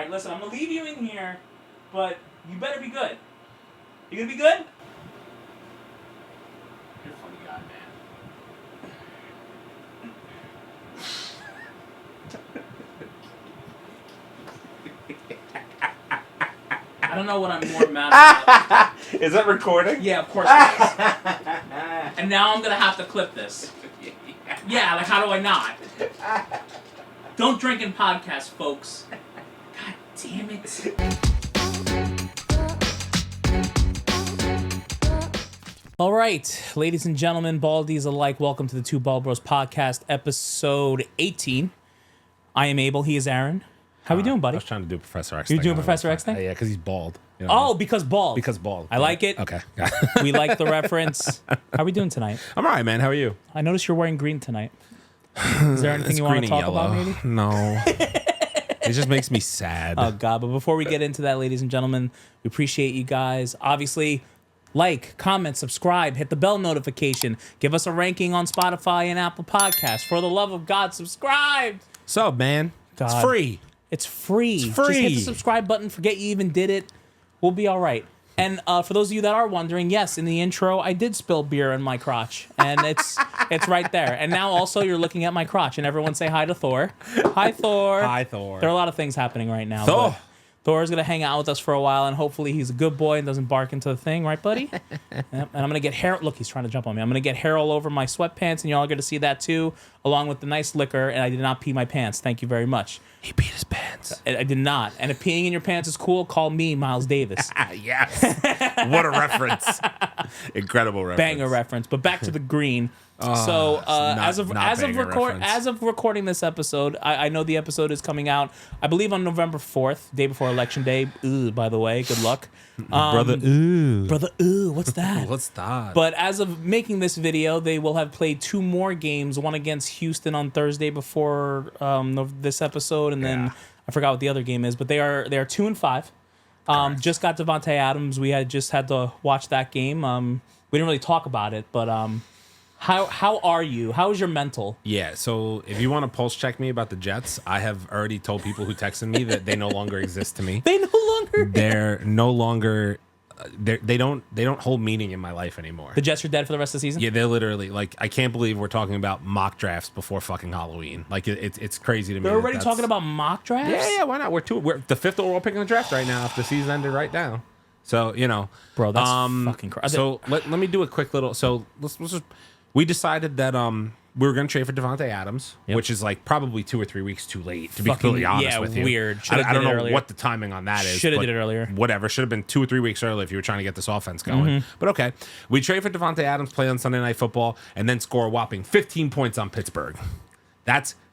All right, listen, I'm going to leave you in here, but you better be good. You going to be good? You're a funny guy, man. I don't know what I'm more mad about. Is that recording? Yeah, of course it is. And now I'm going to have to clip this. Yeah, like how do I not? Don't drink in podcasts, folks. God damn it. All right, ladies and gentlemen, baldies alike, welcome to the Two Ball Bros podcast, episode 18. I am Abel, he is Aaron. How we doing, buddy? I was trying to do Professor X. You doing Professor X thing? Yeah, because he's bald. You know Oh, because bald. Because bald. I like it. Okay. We like the reference. How we doing tonight? I'm all right, man. How are you? I noticed you're wearing green tonight. Is there anything you want to talk about, maybe? No. It just makes me sad. Oh, God. But before we get into that, ladies and gentlemen, we appreciate you guys. Obviously, like, comment, subscribe, hit the bell notification. Give us a ranking on Spotify and Apple Podcasts. For the love of God, subscribe. So, man, God. it's free. It's free. It's free. Just hit the subscribe button. Forget you even did it. We'll be all right. And for those of you that are wondering, yes, in the intro, I did spill beer in my crotch. And it's right there. And now also you're looking at my crotch. And everyone say hi to Thor. Hi, Thor. Hi, Thor. There are a lot of things happening right now. Thor. Thor's going to hang out with us for a while. And hopefully he's a good boy and doesn't bark into the thing. Right, buddy? Yep. And I'm going to get hair. Look, he's trying to jump on me. I'm going to get hair all over my sweatpants. And y'all are going to see that too, along with the nice liquor. And I did not pee my pants. Thank you very much. He peed his pants. I did not. And if peeing in your pants is cool, call me Miles Davis. Yes. What a reference. Incredible reference. Banger reference. But back to the green. So as of recording this episode, I know the episode is coming out, I believe, on November 4th, day before Election Day. Ooh, by the way, good luck. Brother, ooh. What's that? What's that? But as of making this video, they will have played 2 more games, one against Houston on Thursday before this episode, and then I forgot what the other game is, but they are 2-5. Just got Devontae Adams. We had to watch that game. We didn't really talk about it, but how are you? How is your mental? Yeah, so if you want to pulse check me about the Jets, I have already told people who texted me that they no longer exist to me. They no longer. They're no longer. They don't hold meaning in my life anymore. The Jets are dead for the rest of the season? Yeah, they're literally like, I can't believe we're talking about mock drafts before fucking Halloween. Like it's crazy to me. They're already talking about mock drafts? Yeah, why not? We're the 5th overall pick in the draft right now. If the season ended right now, so bro, that's fucking crazy. So let me do a quick little. So let's just. We decided that we were going to trade for Devontae Adams, which is like probably 2 or 3 weeks too late, to be completely honest with you. Weird. I don't know what the timing on that is. Should have did it earlier. Whatever. Should have been 2 or 3 weeks earlier if you were trying to get this offense going. But okay. We trade for Devontae Adams, play on Sunday Night Football, and then score a whopping 15 points on Pittsburgh.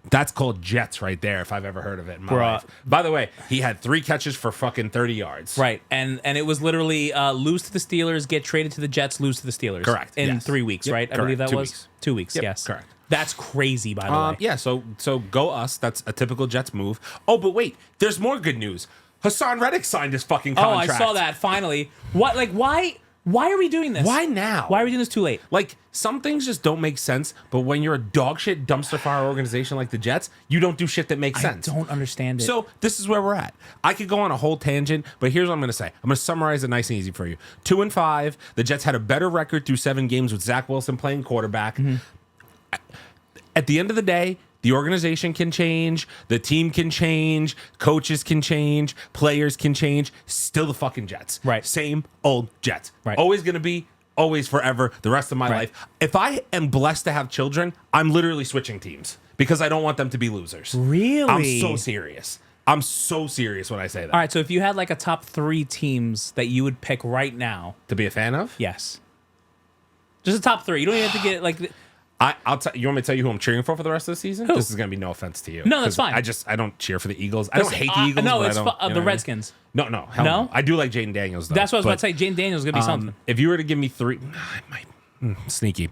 That's called Jets right there, if I've ever heard of it in my life. By the way, he had 3 catches for fucking 30 yards. Right, and it was literally lose to the Steelers, get traded to the Jets, lose to the Steelers. Correct. In 3 weeks, right? Correct. I believe that 2 was weeks. 2 weeks. Yep, yes, correct. That's crazy, by the way. Yeah. So go us. That's a typical Jets move. Oh, but wait, there's more good news. Hassan Reddick signed his fucking contract. Oh, I saw that finally. What? Like, why? Why are we doing this? Why now? Why are we doing this too late? Like, some things just don't make sense, but when you're a dog shit dumpster fire organization like the Jets, you don't do shit that makes sense. I don't understand it. So this is where we're at. I could go on a whole tangent, but here's what I'm going to say. I'm going to summarize it nice and easy for you. 2-5. The Jets had a better record through 7 games with Zach Wilson playing quarterback. At the end of the day, the organization can change, the team can change, coaches can change, players can change. Still the fucking Jets. Right. Same old Jets. Right. Always going to be, always forever, the rest of my life. If I am blessed to have children, I'm literally switching teams because I don't want them to be losers. Really? I'm so serious. I'm so serious when I say that. All right, so if you had like a top 3 teams that you would pick right now. To be a fan of? Yes. Just a top 3. You don't even have to get like... I'll tell you want me to tell you who I'm cheering for the rest of the season? Who? This is going to be no offense to you. No, that's fine. I don't cheer for the Eagles. I don't hate the Eagles. No, but it's I don't, the Redskins. No, hell no. I do like Jaden Daniels, though. That's what I was about to say. Jaden Daniels is going to be something. If you were to give me 3... I might... Sneaky.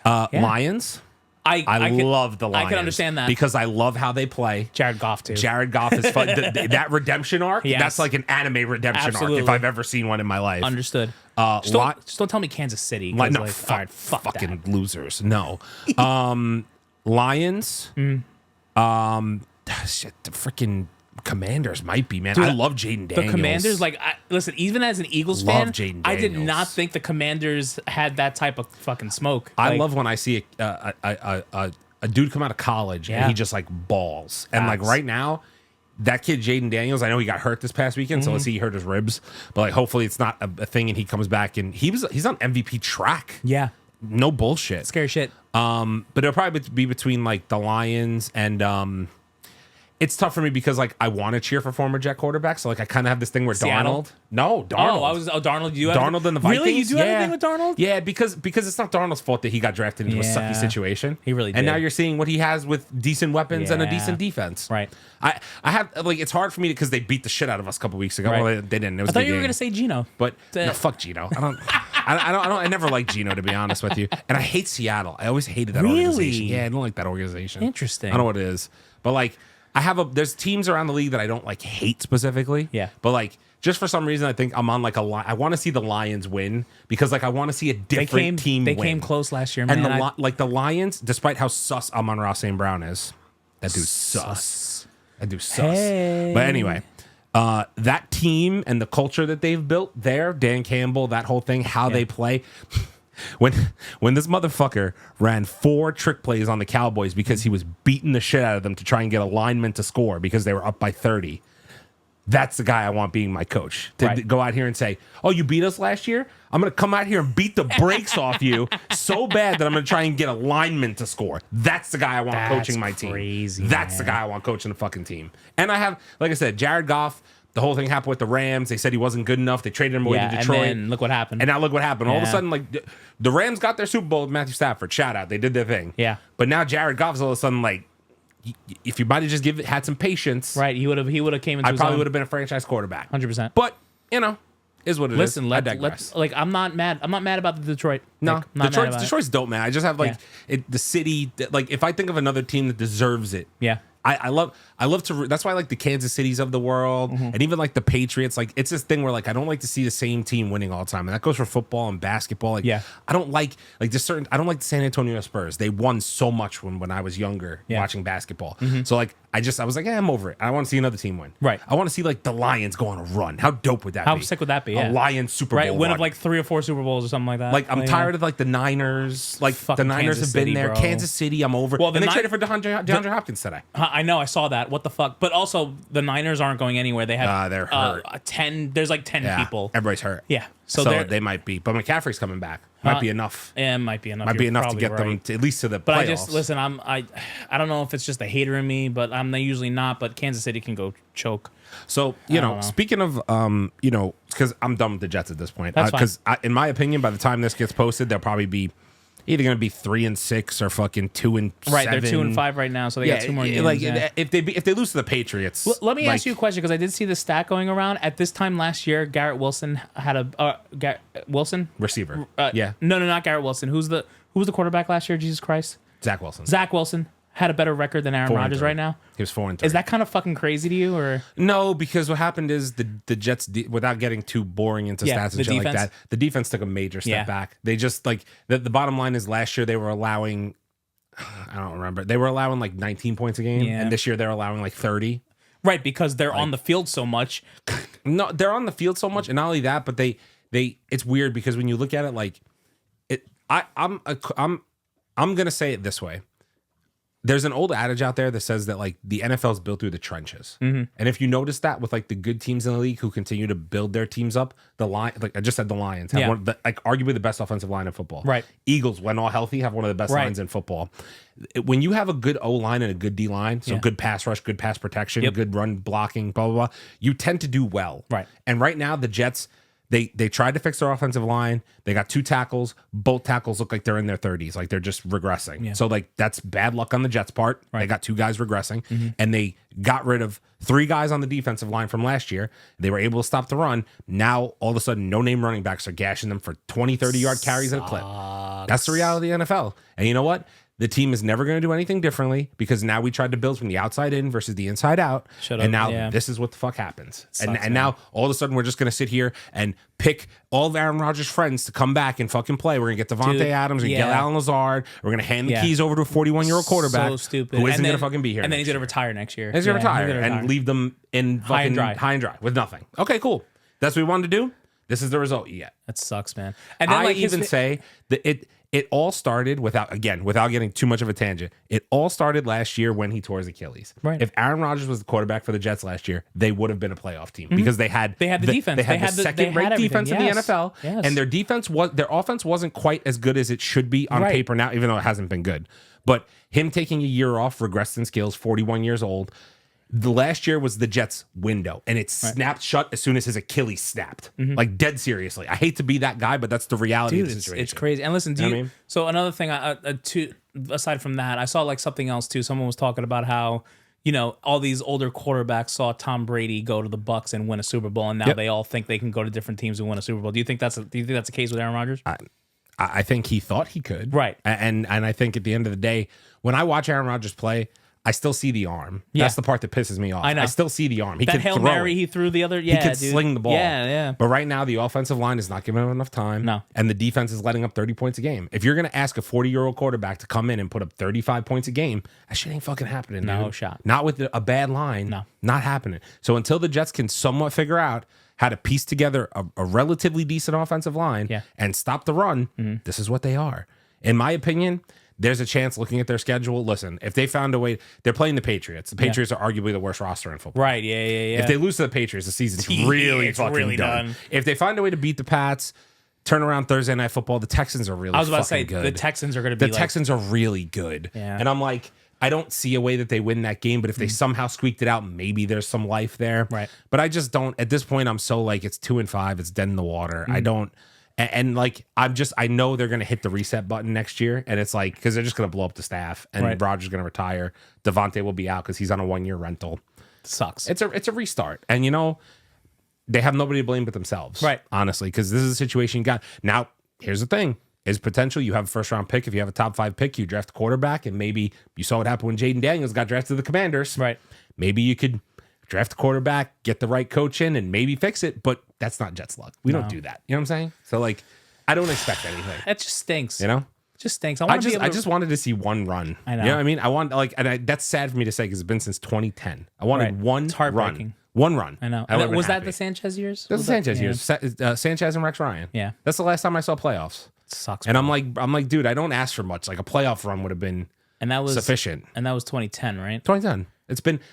Lions... I love the Lions. I can understand that. Because I love how they play. Jared Goff, too. Jared Goff is fun. That redemption arc, that's like an anime redemption arc if I've ever seen one in my life. Understood. Just don't tell me Kansas City. No, all right, fuck fucking that. losers. No. Lions. Shit, the freaking Commanders might be, man. Dude, I love Jaden Daniels. The Commanders, like, listen, even as an Eagles Love fan, Jaden I did Daniels. not think the Commanders had that type of fucking smoke. I Like, love when I see a dude come out of college and he just like balls. And like Facts. right now, that kid Jaden Daniels, I know he got hurt this past weekend, so let's see, he hurt his ribs. But like hopefully it's not a thing and he comes back and he's on MVP track. Yeah, No bullshit. scary shit. But it'll probably be between like the Lions and it's tough for me because like I want to cheer for former Jet quarterbacks. So like I kind of have this thing where Seattle? Darnold. Darnold. You have Darnold and the Vikings. Really, you do have anything with Darnold? Yeah, because it's not Darnold's fault that he got drafted into a sucky Yeah. situation. He really And did. now you're seeing what he has with decent weapons and a Yeah. decent defense. Right. I have like it's hard for me because they beat the shit out of us a couple weeks ago. Right. Well, they didn't. It was I thought a good you were game. gonna say Gino. But no, fuck Gino. I never liked Gino, to be honest with you. And I hate Seattle. I always hated that Really? organization. Yeah, I don't like that organization. Interesting. I don't know what it is. But like there's teams around the league that I don't like hate specifically. Yeah. But like just for some reason I think I'm on like I want to see the Lions win because like I want to see a different team They win. came close last year, man. And the Lions, despite how sus Amon-Ra St. Brown is, that dude's sus. That dude's sus. Hey. But anyway, that team and the culture that they've built there, Dan Campbell, that whole thing, how they play. When this motherfucker ran 4 trick plays on the Cowboys because he was beating the shit out of them to try and get a lineman to score because they were up by 30. That's the guy I want being my coach. To go out here and say, oh, you beat us last year? I'm going to come out here and beat the brakes off you so bad that I'm going to try and get a lineman to score. That's the guy I want coaching my team. Crazy, That's the guy I want coaching the fucking team. And I have, like I said, Jared Goff. The whole thing happened with the Rams. They said he wasn't good enough. They traded him away to Detroit. And then look what happened. And now look what happened. All of a Yeah. sudden, like the Rams got their Super Bowl with Matthew Stafford. Shout out. They did their thing. Yeah. But now Jared Goff's all of a sudden like, if you might have just had some patience, Right, he would have came into I his probably own. would have been a franchise quarterback. 100%. But you know, is what it is. Listen, I digress. let's like I'm not mad about the Detroit. No, Like, not mad about it. Detroit's dope, man. I just have like the city. Like if I think of another team that deserves it, Yeah. I love to. That's why I like the Kansas Cities of the world, and even like the Patriots. Like it's this thing where like I don't like to see the same team winning all the time, and that goes for football and basketball. Like I don't like there's certain. I don't like the San Antonio Spurs. They won so much when I was younger watching basketball. So like I was like, I'm over it. I want to see another team win. Right. I want to see like the Lions go on a run. How dope would that be? How sick would that be? A Lions Super Bowl Win run. of like 3 or 4 Super Bowls or something like that. Like I'm tired of like the Niners. Like the Fucking Niners Kansas have been City, there. bro. Kansas City, I'm over. Well, And they traded for DeAndre Hopkins today. I know, I saw that. What the fuck? But also, the Niners aren't going anywhere. They have They're hurt. 10. There's like 10 people. Everybody's hurt. Yeah. So they might be. But McCaffrey's coming back. Might be enough. It might be enough. Might be You're enough to probably get them right. to, at least to the But playoffs. I just listen. I don't know if it's just a hater in me, but I'm usually not. But Kansas City can go choke. So speaking of because I'm done with the Jets at this point. That's fine. Because in my opinion, by the time this gets posted, they'll probably be either going to be 3-6 or fucking 2-7. Right, they're 2-5 right now, so they got 2 more games. Like yeah. if they lose to the Patriots. Let me ask you a question because I did see the stat going around. At this time last year, Garrett Wilson had Wilson receiver. No, not Garrett Wilson. Who was the quarterback last year? Jesus Christ, Zach Wilson. Zach Wilson had a better record than Aaron 4-3. Rodgers right now. He was 4-3. Is that kind of fucking crazy to you, or no? Because what happened is the Jets, without getting too boring into stats and the shit like defense? that, the defense took a major step Yeah. back. They just like the bottom line is last year they were allowing, I don't remember, they were allowing like 19 points a game, and this year they're allowing like 30. right? Because they're on the field so much. No, they're on the field so much, and not only that, but they it's weird because when you look at it, like I'm gonna say it this way. There's an old adage out there that says that like the NFL is built through the trenches, and if you notice that with like the good teams in the league who continue to build their teams up, like I just said, the Lions have one of the, like arguably the best offensive line in football. Right. Eagles, when all healthy, have one of the best lines in football. When you have a good O line and a good D line, so good pass rush, good pass protection, good run blocking, blah blah blah, you tend to do well. Right. And right now the Jets. They tried to fix their offensive line. They got 2 tackles. Both tackles look like they're in their 30s, like they're just regressing. Yeah. So like that's bad luck on the Jets' part. Right. They got 2 guys regressing, and they got rid of 3 guys on the defensive line from last year. They were able to stop the run. Now all of a sudden, no-name running backs are gashing them for 20, 30-yard carries at a clip. That's the reality of the NFL. And you know what? The team is never going to do anything differently because now we tried to build from the outside in versus the inside out. And now this is what the fuck happens. And now all of a sudden we're just going to sit here and pick all of Aaron Rodgers' friends to come back and fucking play. We're going to get Devontae Adams, we're going to get Alan Lazard. We're going to hand the keys over to a 41-year-old quarterback so stupid. who isn't going to fucking be here. And then he's going to retire next year. He's going to retire and leave them in fucking high and dry with nothing. Okay, cool. That's what we wanted to do. This is the result you get. That sucks, man. And then, I even say that it all started without getting too much of a tangent. It all started last year when he tore his Achilles. Right. If Aaron Rodgers was the quarterback for the Jets last year, they would have been a playoff team because they had the defense. They had the second-rate defense in the NFL, and their offense wasn't quite as good as it should be on paper now, even though it hasn't been good. But him taking a year off, regressed in skills, 41 years old. The last year was the Jets' window, and it snapped shut as soon as his Achilles snapped. Like, dead seriously. I hate to be that guy, but that's the reality of the situation. It's crazy. And listen, so another thing, aside from that, I saw like something else too. Someone was talking about how, all these older quarterbacks saw Tom Brady go to the Bucs and win a Super Bowl, and now they all think they can go to different teams and win a Super Bowl. Do you think that's the case with Aaron Rodgers? I think he thought he could. Right. And I think at the end of the day, when I watch Aaron Rodgers play, I still see the arm. Yeah. That's the part that pisses me off. I know. I still see the arm. He that could Hail throw Mary it. He threw the other. He could sling the ball. Yeah. But right now, the offensive line is not giving him enough time. No. And the defense is letting up 30 points a game. If you're going to ask a 40-year-old quarterback to come in and put up 35 points a game, that shit ain't fucking happening. No dude. shot. Not with a bad line. No. Not happening. So until the Jets can somewhat figure out how to piece together a relatively decent offensive line and stop the run, this is what they are. In my opinion, there's a chance looking at their schedule. Listen, if they found a way, they're playing the Patriots. The Patriots are arguably the worst roster in football. Right, yeah. If they lose to the Patriots, the season's really fucking done. If they find a way to beat the Pats, turn around Thursday Night Football, the Texans are really fucking good. I was about to say, the Texans are going to be Texans are really good. Yeah. And I'm like, I don't see a way that they win that game, but if they somehow squeaked it out, maybe there's some life there. Right. But I just don't, at this point, I'm so like, it's 2-5, it's dead in the water. I don't. And like, I know they're going to hit the reset button next year. And it's like, because they're just going to blow up the staff and Rodgers going to retire. Devontae will be out because he's on a 1-year rental. Sucks. It's a restart. And, they have nobody to blame but themselves. Right. Honestly, because this is a situation you got. Now, here's the thing. Is potential. You have a first-round pick. If you have a top 5 pick, you draft a quarterback. And maybe you saw what happened when Jaden Daniels got drafted to the Commanders. Right. Maybe you could draft a quarterback, get the right coach in, and maybe fix it. But that's not Jets luck. We don't do that. You know what I'm saying? So, like, I don't expect anything. That just stinks. You know? Just stinks. I just wanted to see one run. I know. You know what I mean? I want, like, and that's sad for me to say because it's been since 2010. I wanted one it's heartbreaking. Run. One run. I know. Was that the Sanchez years? That's the Sanchez years. Sanchez and Rex Ryan. Yeah. That's the last time I saw playoffs. It sucks. And I'm like, dude, I don't ask for much. Like a playoff run would have been sufficient. And that was 2010, right? 2010.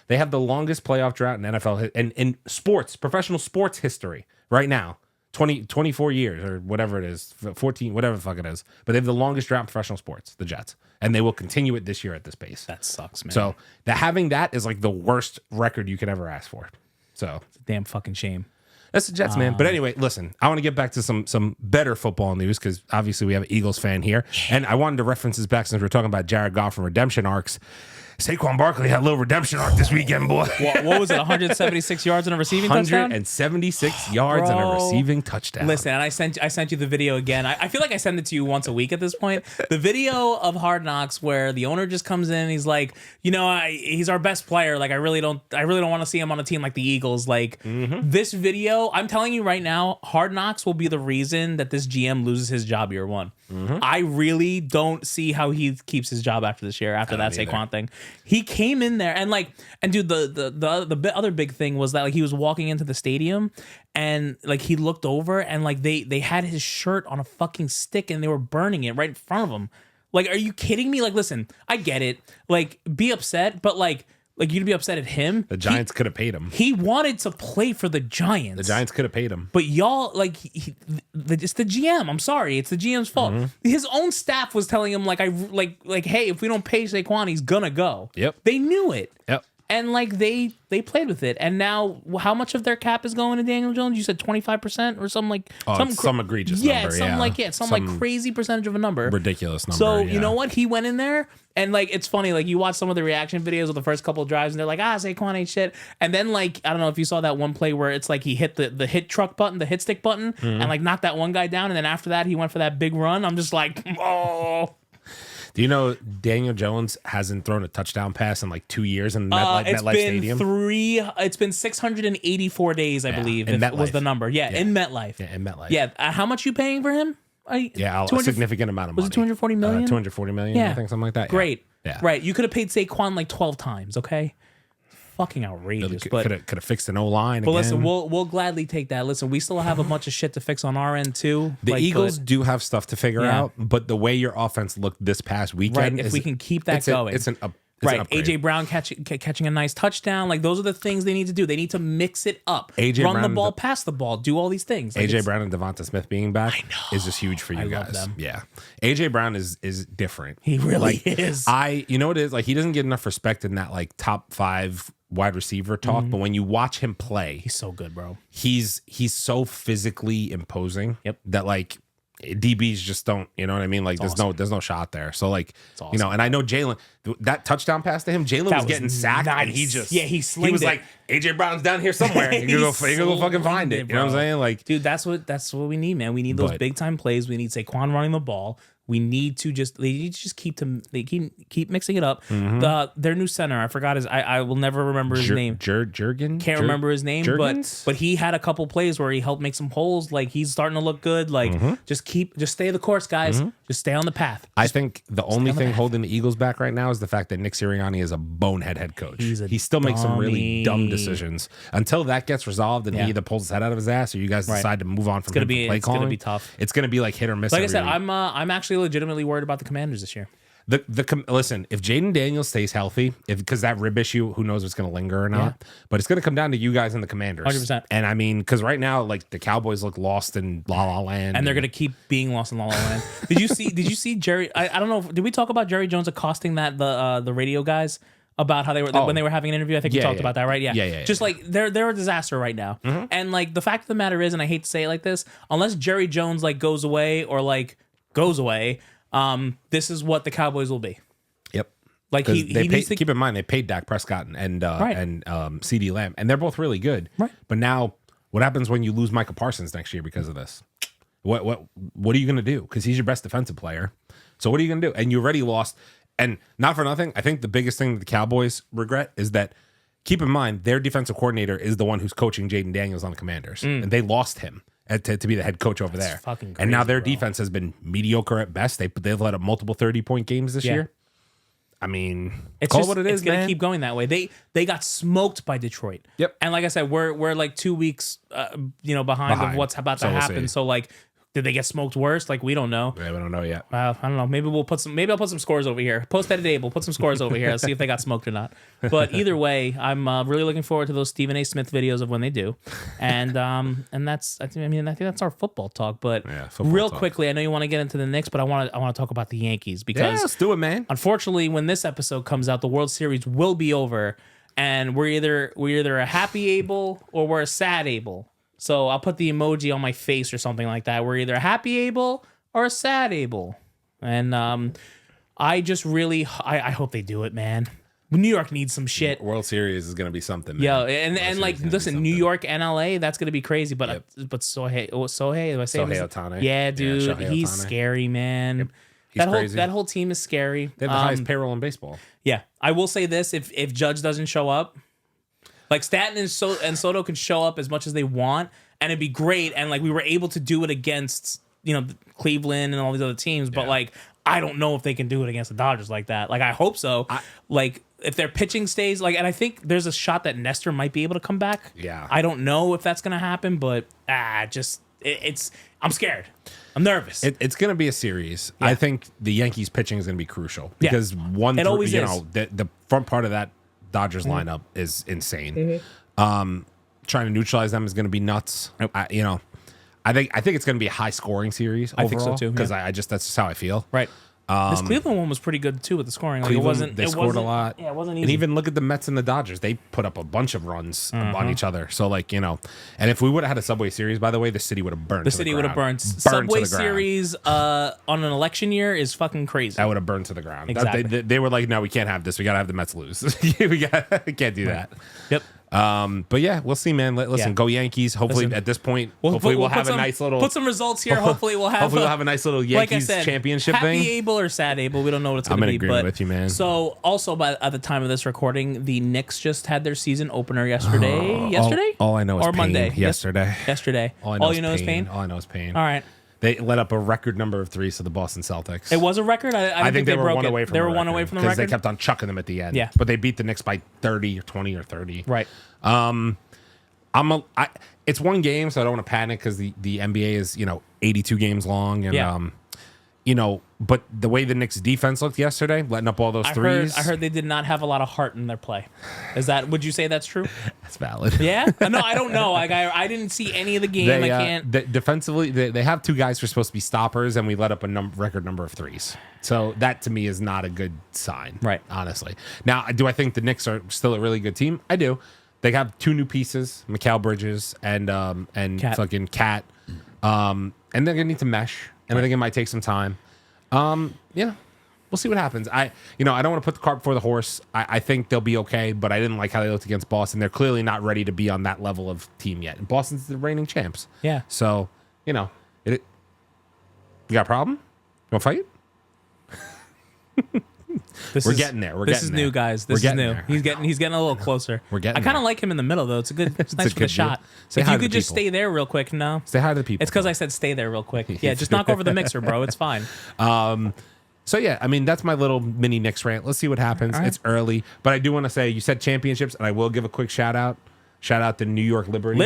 They have the longest playoff drought in NFL and in sports, professional sports history right now. 24 years or whatever it is, 14, whatever the fuck it is. But they have the longest drought in professional sports, the Jets. And they will continue it this year at this pace. That sucks, man. So having that is like the worst record you could ever ask for. So it's a damn fucking shame. That's the Jets, man. But anyway, listen, I want to get back to some better football news because obviously we have an Eagles fan here. And I wanted to reference this back since we're talking about Jared Goff and redemption arcs. Saquon Barkley had a little redemption arc this weekend, boy. What was it? 176 yards and a receiving touchdown? 176 yards and a receiving touchdown. Listen, and I sent you the video again. I feel like I send it to you once a week at this point. The video of Hard Knocks where the owner just comes in and he's like, he's our best player. Like I really don't want to see him on a team like the Eagles. Like this video, I'm telling you right now, Hard Knocks will be the reason that this GM loses his job year one. I really don't see how he keeps his job after this year, after that Saquon thing. He came in there and dude, the other big thing was that like he was walking into the stadium and like he looked over and like they had his shirt on a fucking stick and they were burning it right in front of him. Like, are you kidding me? Like, listen, I get it. Like, be upset, but like you'd be upset at him. The Giants could have paid him. He wanted to play for the Giants. The Giants could have paid him. But y'all, like, it's the GM. I'm sorry. It's the GM's fault. His own staff was telling him, like, hey, if we don't pay Saquon, he's gonna go. Yep. They knew it. Yep. And, like, they played with it. And now, how much of their cap is going to Daniel Jones? You said 25% or something like... some egregious number, some like crazy percentage of a number. Ridiculous number, So, you know what? He went in there, and, like, it's funny. Like, you watch some of the reaction videos of the first couple of drives, and they're like, Saquon ain't shit. And then, like, I don't know if you saw that one play where it's like he hit the hit truck button, the hit stick button, and, like, knocked that one guy down. And then after that, he went for that big run. I'm just like, oh... Do you know Daniel Jones hasn't thrown a touchdown pass in like 2 years in MetLife Stadium? It's been 684 days, I believe. In If MetLife. was the number. Yeah, in MetLife. Yeah, in MetLife. Yeah, how much you paying for him? A significant amount of money. Was it 240 million? 240 million, Yeah. I think, something like that. Great. Yeah. Right. You could have paid Saquon like 12 times, okay? Fucking outrageous. Could have fixed an O-line But again. listen, we'll gladly take that. Listen, we still have a bunch of shit to fix on our end too. The Eagles do have stuff to figure out, but the way your offense looked this past weekend, right? If we can keep that going, it's an upgrade. AJ Brown catching a nice touchdown, like those are the things they need to do. They need to mix it up. Run the ball, pass the ball, do all these things. Like AJ Brown and Devonta Smith being back is just huge for you guys. Love them. Yeah, AJ Brown is different. He really is. You know what it is? Like, he doesn't get enough respect in that like top 5 wide receiver talk, but when you watch him play, he's so good, bro. He's so physically imposing. That like DBs just don't, you know what I mean? Like there's no shot there. So like, you know, and I know Jalen, that touchdown pass to him, Jalen was getting sacked and he just, he was like, AJ Brown's down here somewhere. You're gonna go fucking find it. You know what I'm saying? Like, dude, that's what we need, man. We need those big time plays. We need Saquon running the ball. We need to just keep mixing it up. Their new center, I forgot I will never remember his name. Jurgen? Can't remember his name, but he had a couple plays where he helped make some holes. Like, he's starting to look good. Like, just stay the course, guys. Just stay on the path. I think the only thing holding the Eagles back right now is the fact that Nick Sirianni is a bonehead head coach. He still makes some really dumb decisions. Until that gets resolved and he either pulls his head out of his ass or you guys decide to move on from him for play calling. It's going to be tough. It's going to be like hit or miss. Like I said, I'm actually legitimately worried about the Commanders this year. Listen, if Jaden Daniels stays healthy, because that rib issue, who knows if it's going to linger or not, but it's going to come down to you guys and the Commanders. 100%. And I mean, because right now, like, the Cowboys look lost in La La Land. And they're going to keep being lost in La La Land. Did you see Jerry? I don't know. Did we talk about Jerry Jones accosting the radio guys about how they were when they were having an interview? I think we talked about that, right? Yeah. Just like they're a disaster right now. And like the fact of the matter is, and I hate to say it like this, unless Jerry Jones like goes away, this is what the Cowboys will be. Yep. Like keep in mind they paid Dak Prescott and CeeDee Lamb, and they're both really good. Right. But now, what happens when you lose Micah Parsons next year because of this? What are you going to do? Because he's your best defensive player. So what are you going to do? And you already lost. And not for nothing, I think the biggest thing that the Cowboys regret is that, keep in mind, their defensive coordinator is the one who's coaching Jaden Daniels on the Commanders, and they lost him to be the head coach over there. Fucking crazy, and now their defense has been mediocre at best. They've let up multiple 30-point games this year. I mean, it's call what it is, it's gonna keep going that way. They got smoked by Detroit. Yep. And like I said, we're like 2 weeks behind of what's about to happen. So like, did they get smoked worse? Like, we don't know. Yeah, we don't know yet. I don't know. Maybe I'll put some scores over here. Post edit Abe, we'll put some scores over here. Let's see if they got smoked or not. But either way, I'm really looking forward to those Stephen A. Smith videos of when they do. And that's I think that's our football talk. But quickly, I know you want to get into the Knicks, but I want to talk about the Yankees because let's do it, man. Unfortunately, when this episode comes out, the World Series will be over, and we're either a happy Abel or we're a sad Abel. So I'll put the emoji on my face or something like that. We're either a happy Abel or a sad Abel. And I just really, I hope they do it, man. New York needs some shit. World Series is going to be something, man. Yeah, and like, listen, New York and LA, that's going to be crazy. But Shohei Ohtani. Yeah, dude, he's scary, man. Yep. He's crazy. That whole team is scary. They have the highest payroll in baseball. Yeah, I will say this: if Judge doesn't show up, like Stanton and Soto can show up as much as they want, and it'd be great. And like we were able to do it against Cleveland and all these other teams, but like I don't know if they can do it against the Dodgers like that. Like I hope so. Like if their pitching stays and I think there's a shot that Nestor might be able to come back. Yeah, I don't know if that's gonna happen, but I'm scared. I'm nervous. It's going to be a series. Yeah. I think the Yankees pitching is going to be crucial because the front part of that Dodgers lineup is insane. Trying to neutralize them is going to be nuts. I think it's going to be a high scoring series. Overall, I think so too because that's just how I feel. Right. This Cleveland one was pretty good too with the scoring. Like they scored a lot. Yeah, it wasn't easy. And even look at the Mets and the Dodgers; they put up a bunch of runs on each other. So and if we would have had a Subway Series, by the way, the city would have burned. The city would have burned. Subway Series on an election year is fucking crazy. That would have burned to the ground. Exactly. They were like, no, we can't have this. We got to have the Mets lose. we can't do that. Yep. But yeah, we'll see, man. Listen, go Yankees. Hopefully, at this point, we'll have a nice little put some results here. Hopefully, we'll have a nice little Yankees championship happy thing. Able or sad Able, we don't know what it's going to be. I'm in agreement with you, man. So, also at the time of this recording, the Knicks just had their season opener yesterday. All I know is or pain. Monday. Yesterday. All you know is pain. All I know is pain. All right. They let up a record number of threes to the Boston Celtics. It was a record? I think they were one away from They were one away from the record? because they kept on chucking them at the end. Yeah. But they beat the Knicks by 30 or 20 or 30. Right. It's one game, so I don't want to panic because the NBA is 82 games long, and but the way the Knicks defense looked yesterday, letting up all those threes. I heard they did not have a lot of heart in their play. Would you say that's true? That's valid. Yeah. No, I don't know. Like I didn't see any of the game. I can't. Defensively, they have two guys who are supposed to be stoppers, and we let up a record number of threes. So that to me is not a good sign, right? Honestly. Now, do I think the Knicks are still a really good team? I do. They have two new pieces, Mikal Bridges and fucking Cat, and they're gonna need to mesh, and I think it might take some time. We'll see what happens. I don't want to put the cart before the horse. I think they'll be okay, but I didn't like how they looked against Boston. They're clearly not ready to be on that level of team yet. And Boston's the reigning champs. Yeah. So you got a problem? You want to fight? We're getting there. This is new, guys. This is new. He's getting a little closer. We're getting. I kind of like him in the middle though. It's nice for the shot. If you could just stay there real quick. No. Say hi to the people. It's because I said stay there real quick. Yeah, just knock over the mixer, bro. It's fine. So yeah, I mean that's my little mini Knicks rant. Let's see what happens. Right. It's early, but I do want to say you said championships, and I will give a quick shout out. Shout out to New York Liberty.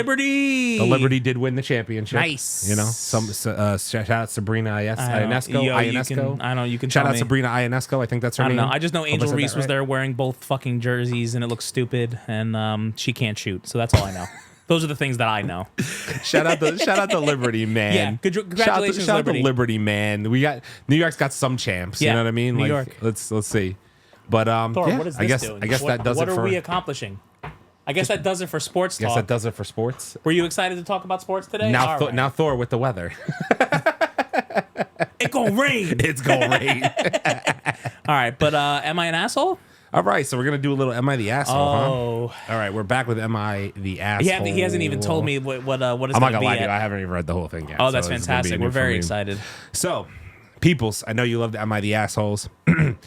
The Liberty did win the championship. Nice. Shout out Sabrina Ionesco. I know you can. Shout out Sabrina Ionesco. I think that's her name. I just know Angel Reese was there wearing both fucking jerseys, and it looks stupid, and she can't shoot. So that's all I know. Those are the things that I know. Shout out to Liberty, man. Yeah, congratulations, shout Liberty. out to Liberty, man. We got New York's got some champs. Yeah, you know what I mean? New York. Let's see. But Thor, what is this doing? I guess that does it for. What are we accomplishing? I guess that does it for sports talk. Guess that does it for sports. Were you excited to talk about sports today? Now Thor with the weather. It gonna rain. It's gonna rain. All right, but am I an asshole? All right, so we're gonna do a little "Am I the asshole?" Oh, huh? All right, we're back with "Am I the asshole?" He hasn't even told me what it's I'm not gonna lie to you. I haven't even read the whole thing yet. Oh, that's fantastic. We're very excited. So, peoples, I know you love the "Am I the assholes?" Am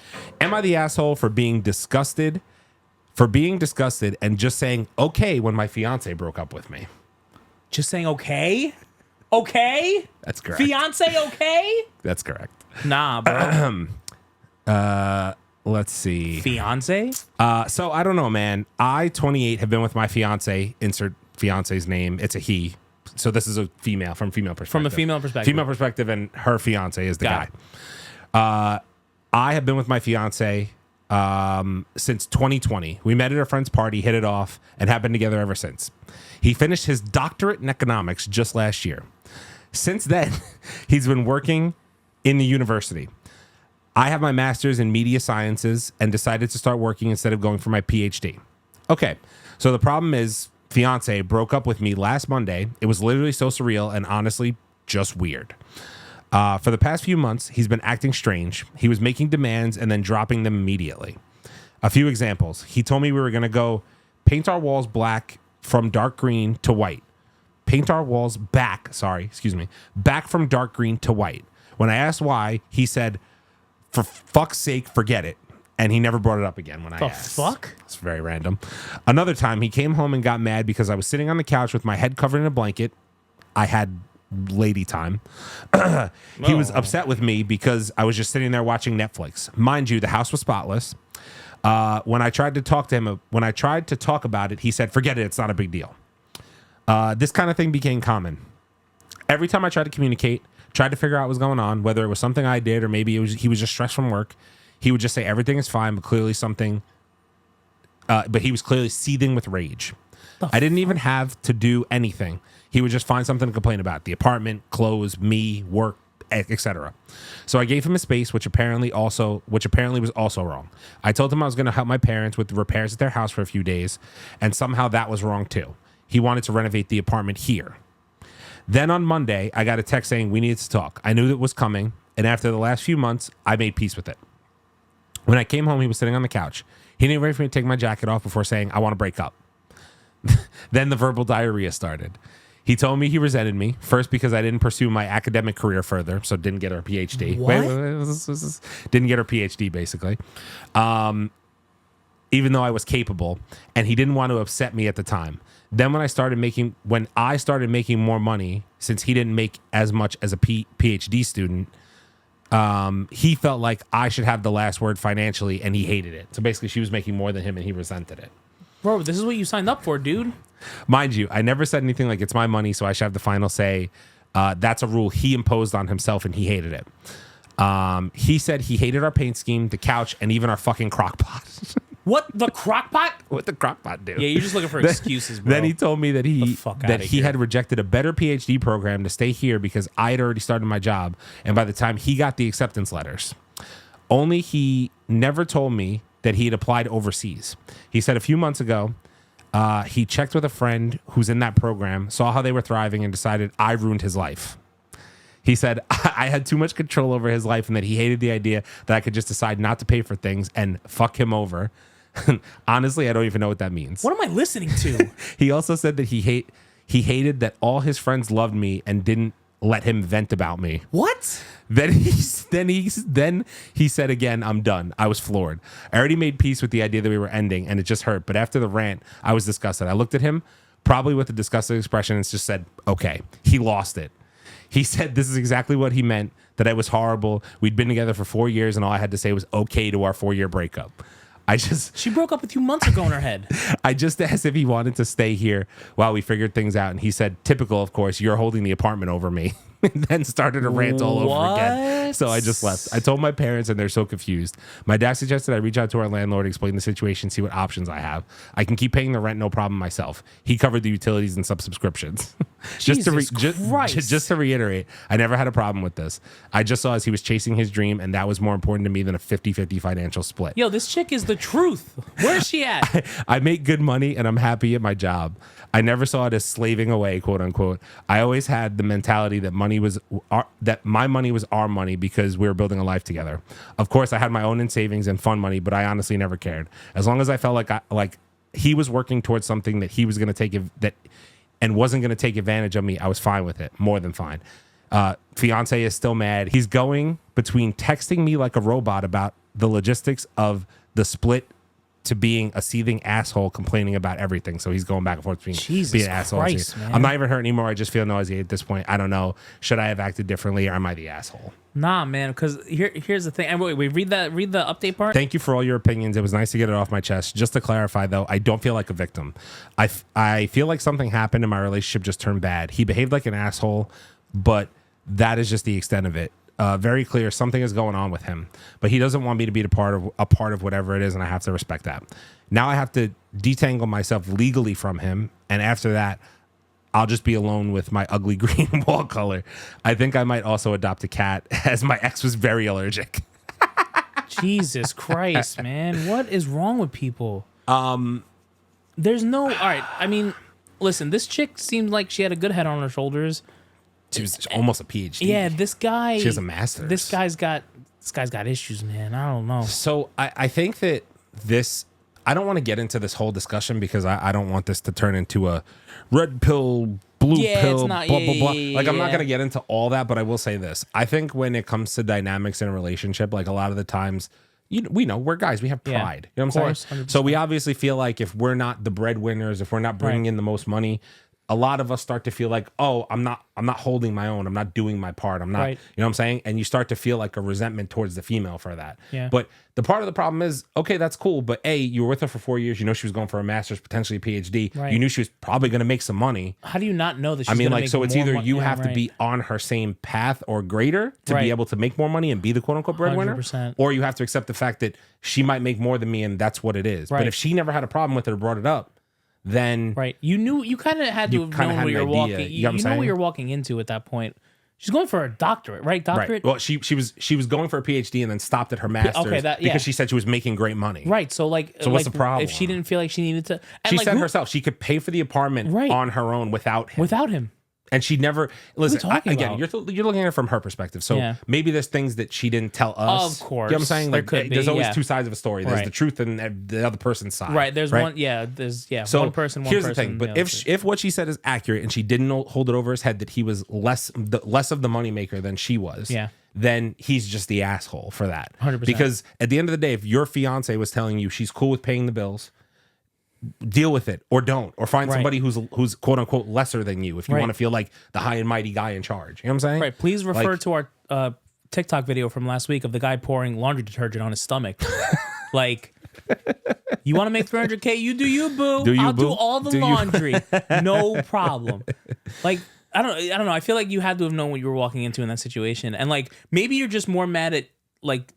I the asshole for being disgusted? For being disgusted and just saying okay when my fiance broke up with me. Just saying okay? Okay? That's correct. Fiance okay? That's correct. Nah, bro. Let's see. Fiance? So I don't know, man. I, 28, have been with my fiance. Insert fiance's name. It's a he. So this is a female from female perspective. From a female perspective. Female perspective, and her fiance is the guy. I have been with my fiance since 2020. We met at a friend's party, hit it off, and have been together ever since. He finished his doctorate in economics just last year. Since then, he's been working in the university. I have my master's in media sciences and decided to start working instead of going for my PhD. Okay, so the problem is, fiance broke up with me last Monday. It was literally so surreal and honestly just weird. For the past few months, he's been acting strange. He was making demands and then dropping them immediately. A few examples. He told me we were going to go paint our walls black from dark green to white. Paint our walls back from dark green to white. When I asked why, he said, for fuck's sake, forget it. And he never brought it up again when I asked. The fuck? It's very random. Another time, he came home and got mad because I was sitting on the couch with my head covered in a blanket. I had lady time. He was upset with me because I was just sitting there watching Netflix. Mind you, the house was spotless. When I tried to talk to him, when I tried to talk about it, he said, forget it, it's not a big deal. This kind of thing became common. Every time I tried to communicate, tried to figure out what was going on, whether it was something I did or maybe he was just stressed from work, he would just say everything is fine, but clearly something, but he was clearly seething with rage. I didn't even have to do anything. He would just find something to complain about. The apartment, clothes, me, work, etc. So I gave him a space, which apparently was also wrong. I told him I was going to help my parents with the repairs at their house for a few days, and somehow that was wrong too. He wanted to renovate the apartment here. Then on Monday, I got a text saying we needed to talk. I knew it was coming, and after the last few months, I made peace with it. When I came home, he was sitting on the couch. He didn't wait for me to take my jacket off before saying, I want to break up. Then the verbal diarrhea started. He told me he resented me, first because I didn't pursue my academic career further, so didn't get her PhD. What? Didn't get her PhD, basically. Even though I was capable, and he didn't want to upset me at the time. Then when I started making more money, since he didn't make as much as a PhD student, he felt like I should have the last word financially, and he hated it. So basically, she was making more than him, and he resented it. Bro, this is what you signed up for, dude. Mind you, I never said anything like it's my money, so I should have the final say. That's a rule he imposed on himself, and he hated it. He said he hated our paint scheme, the couch, and even our fucking crock pot. What? The crock pot? What the crock pot do? Yeah, you're just looking for excuses, bro. Then he told me that he had rejected a better PhD program to stay here because I had already started my job, and by the time he got the acceptance letters. Only he never told me that he had applied overseas. He said a few months ago, he checked with a friend who's in that program, saw how they were thriving, and decided I ruined his life. He said I had too much control over his life and that he hated the idea that I could just decide not to pay for things and fuck him over. Honestly, I don't even know what that means. What am I listening to? He also said that he hated that all his friends loved me and didn't let him vent about me. What? Then he said again, I'm done. I was floored. I already made peace with the idea that we were ending, and it just hurt. But after the rant, I was disgusted. I looked at him, probably with a disgusted expression, and just said, okay. He lost it. He said this is exactly what he meant, that I was horrible. We'd been together for 4 years, and all I had to say was okay to our 4-year breakup. She broke up with you months ago in her head. I just asked if he wanted to stay here while we figured things out, and he said, typical, of course, you're holding the apartment over me. And then started a rant all over again. So I just left. I told my parents, and they're so confused. My dad suggested I reach out to our landlord, explain the situation, see what options I have. I can keep paying the rent, no problem myself. He covered the utilities and some subscriptions. Just to reiterate, I never had a problem with this. I just saw as he was chasing his dream, and that was more important to me than a 50-50 financial split. Yo, this chick is the truth. Where's she at? I make good money, and I'm happy at my job. I never saw it as slaving away, quote unquote. I always had the mentality that my money was our money because we were building a life together. Of course, I had my own in savings and fun money, but I honestly never cared. As long as I felt like he was working towards something that he was going to take and wasn't going to take advantage of me, I was fine with it, more than fine. Fiance is still mad. He's going between texting me like a robot about the logistics of the split to being a seething asshole complaining about everything. So he's going back and forth between being an asshole. Man. I'm not even hurt anymore. I just feel nauseated at this point. I don't know. Should I have acted differently, or am I the asshole? Nah, man, because here's the thing. And wait, read the update part. Thank you for all your opinions. It was nice to get it off my chest. Just to clarify, though, I don't feel like a victim. I feel like something happened and my relationship just turned bad. He behaved like an asshole, but that is just the extent of it. Very clear, something is going on with him, but he doesn't want me to be a part of whatever it is, and I have to respect that. Now I have to detangle myself legally from him, and after that, I'll just be alone with my ugly green wall color. I think I might also adopt a cat, as my ex was very allergic. Jesus Christ, man, what is wrong with people? There's no. All right, I mean, listen, this chick seemed like she had a good head on her shoulders. She was almost a PhD. Yeah, this guy. She has a master's. This guy's got issues, man. I don't know. So I think that I don't want to get into this whole discussion because I don't want this to turn into a red pill, blue pill, blah, blah, blah. Like, I'm not going to get into all that, but I will say this. I think when it comes to dynamics in a relationship, like a lot of the times, we know we're guys, we have pride. You know what I'm saying? 100%. So we obviously feel like if we're not the breadwinners, if we're not bringing in the most money, a lot of us start to feel like, oh, I'm not holding my own. I'm not doing my part. I'm not, you know what I'm saying? And you start to feel like a resentment towards the female for that. Yeah. But the part of the problem is, okay, that's cool. But A, you were with her for 4 years. You know she was going for a master's, potentially a PhD. Right. You knew she was probably going to make some money. How do you not know that she's going to make so it's either you have to be on her same path or greater to be able to make more money and be the quote unquote breadwinner. 100%. Or you have to accept the fact that she might make more than me and that's what it is. Right. But if she never had a problem with it or brought it up, then you kind of had to have known what you're walking. You know what you're walking into at that point. She's going for a doctorate, right? Doctorate. Well, she was going for a PhD and then stopped at her master's because she said she was making great money. Right. So what's the problem? If she didn't feel like she needed to, she said herself she could pay for the apartment on her own without him. Without him. And she never listen. talking Again, about? you're looking at it from her perspective. So maybe there's things that she didn't tell us. Of course, you know what I'm saying. Like there's always two sides of a story. There's the truth and the other person's side. Right. There's one. Yeah. There's So one person. Here's the thing. But if what she said is accurate and she didn't hold it over his head that he was less of the moneymaker than she was. Yeah. Then he's just the asshole for that. 100%. Because at the end of the day, if your fiance was telling you she's cool with paying the bills, deal with it or don't, or find somebody who's quote unquote lesser than you if you want to feel like the high and mighty guy in charge. You know what I'm saying? Right. Please refer to our TikTok video from last week of the guy pouring laundry detergent on his stomach. Like, you want to make 300K? You do you, boo. I'll do all the laundry. No problem. Like, I don't know. I feel like you had to have known what you were walking into in that situation, and like maybe you're just more mad at like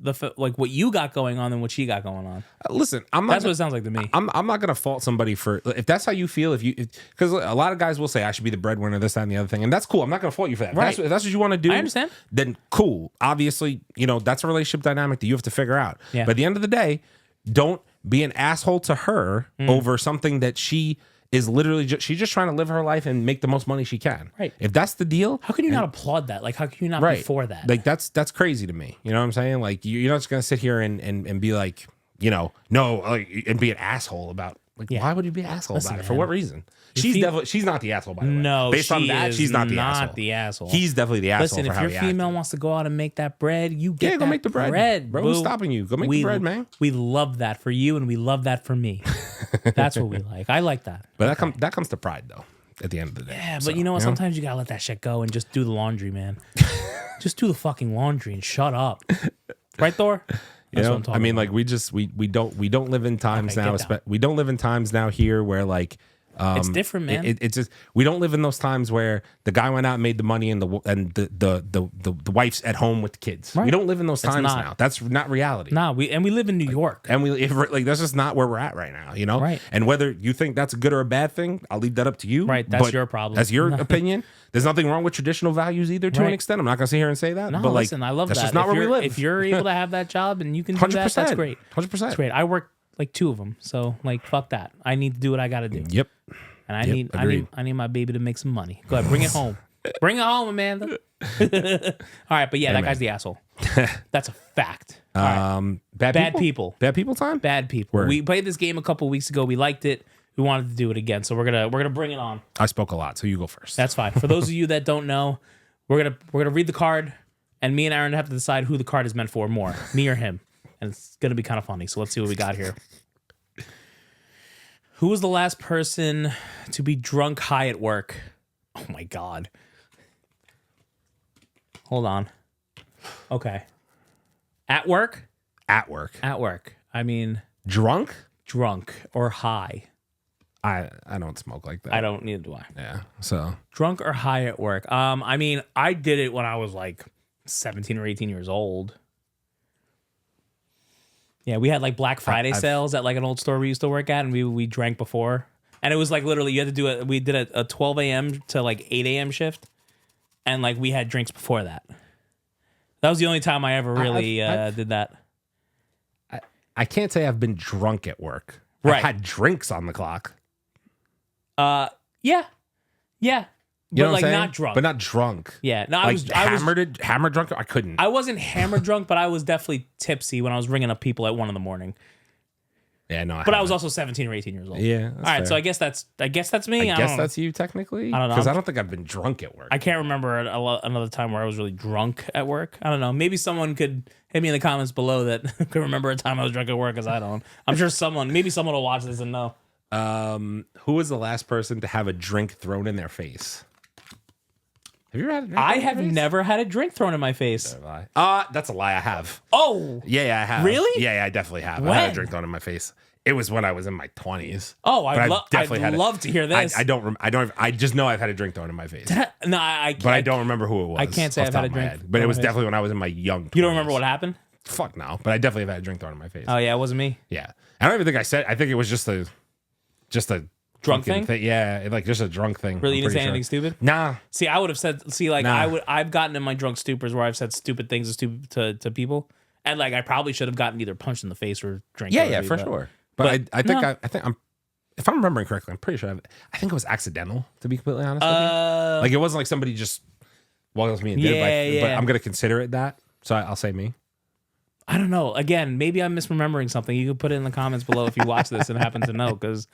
what you got going on than what she got going on. Listen, that's what it sounds like to me. I'm not gonna fault somebody for if that's how you feel. Because a lot of guys will say I should be the breadwinner, this, that, and the other thing, and that's cool. I'm not gonna fault you for that. Right. If that's what you want to do. I understand. Then cool. Obviously, that's a relationship dynamic that you have to figure out. Yeah. But at the end of the day, don't be an asshole to her over something that she is literally she's just trying to live her life and make the most money she can. Right. If that's the deal, How can you not applaud that? Like, how can you not be for that? Like that's crazy to me. You know what I'm saying? Like you're not just gonna sit here and be like, no, like, and be an asshole about like why would you be an asshole about it? For what reason? She's not the asshole, by the way. No, based on that, she's not the asshole. He's definitely the asshole. Listen, if your female wants to go out and make that bread, you get go make the bread, bro. Boo. Who's stopping you? Go make the bread, man. We love that for you, and we love that for me. That's what we like. I like that. But that comes to pride, though. At the end of the day, yeah. But you know what? Sometimes you gotta let that shit go and just do the laundry, man. Just do the fucking laundry and shut up. Right, Thor? I mean, like we don't live in times now. We don't live in times now here where like. It's different, man. It's just we don't live in those times where the guy went out and made the money and the wife's at home with the kids. Right. We don't live in those times now. That's not reality. Nah, we live in New York, and that's just not where we're at right now. Right. And whether you think that's a good or a bad thing, I'll leave that up to you. Right, that's your problem. That's your opinion. There's nothing wrong with traditional values either. To an extent, I'm not gonna sit here and say that. No, but listen, I love that's that. just not where we live. If you're able to have that job and you can do that, that's great. 100%. That's great. I work like 2 of them, so like fuck that. I need to do what I got to do. Yep. And I need my baby to make some money. Go ahead, bring it home. Bring it home, Amanda. All right, but that guy's the asshole. That's a fact. Right. Bad people. Bad people time. Bad people. Word. We played this game a couple weeks ago. We liked it. We wanted to do it again, so we're gonna bring it on. I spoke a lot, so you go first. That's fine. For those of you that don't know, we're gonna read the card, and me and Aaron have to decide who the card is meant for more, me or him, and it's gonna be kind of funny. So let's see what we got here. Who was the last person to be drunk high at work? Oh my God. Hold on. Okay. At work? At work. At work. I mean, drunk or high. I don't smoke like that. I don't, neither do I. Yeah. So drunk or high at work. I mean, I did it when I was like 17 or 18 years old. Yeah, we had like Black Friday sales at like an old store we used to work at, and we drank before. And it was like literally you had to do it. We did a 12 a.m. to like 8 a.m. shift, and like we had drinks before that. That was the only time I ever really did that. I can't say I've been drunk at work. Right. I've had drinks on the clock. Yeah. You know but what I'm saying? not drunk. But not drunk. Yeah. No, I was hammered drunk. I couldn't. I wasn't hammered drunk, but I was definitely tipsy when I was ringing up people at 1 a.m. Yeah, no. But I was also 17 or 18 years old. Yeah. All right, fair. so I guess that's me. I guess that's you technically. I don't know. Because I don't think I've been drunk at work. I can't remember another time where I was really drunk at work. I don't know. Maybe someone could hit me in the comments below that could remember a time I was drunk at work, because I don't. I'm sure someone will watch this and know. Who was the last person to have a drink thrown in their face? Have you ever had a drink? I have never had a drink thrown in my face. That's a lie. I have. Oh. Yeah, I have. Really? Yeah, I definitely have. When? I had a drink thrown in my face. It was when I was in my 20s. Oh, I'd love to hear this. I just know I've had a drink thrown in my face. No, I can't. But I don't remember who it was. I can't say I've had a drink. But it was definitely when I was in my young 20s. You don't remember what happened? Fuck no. But I definitely have had a drink thrown in my face. Oh yeah, it wasn't me. Yeah. I don't even think I said. I think it was just a drunk thing. Yeah, like just a drunk thing. Really, you didn't say anything stupid? Nah. See, I would have said. See, like I've gotten in my drunk stupors where I've said stupid things to people, and like I probably should have gotten either punched in the face or drank. Yeah, for sure. But I think if I'm remembering correctly, I'm pretty sure I think it was accidental, to be completely honest with you. Like, it wasn't like somebody just walked up to me and did it, but I'm going to consider it that. So I'll say me. I don't know. Again, maybe I'm misremembering something. You could put it in the comments below if you watch this and happen to know, because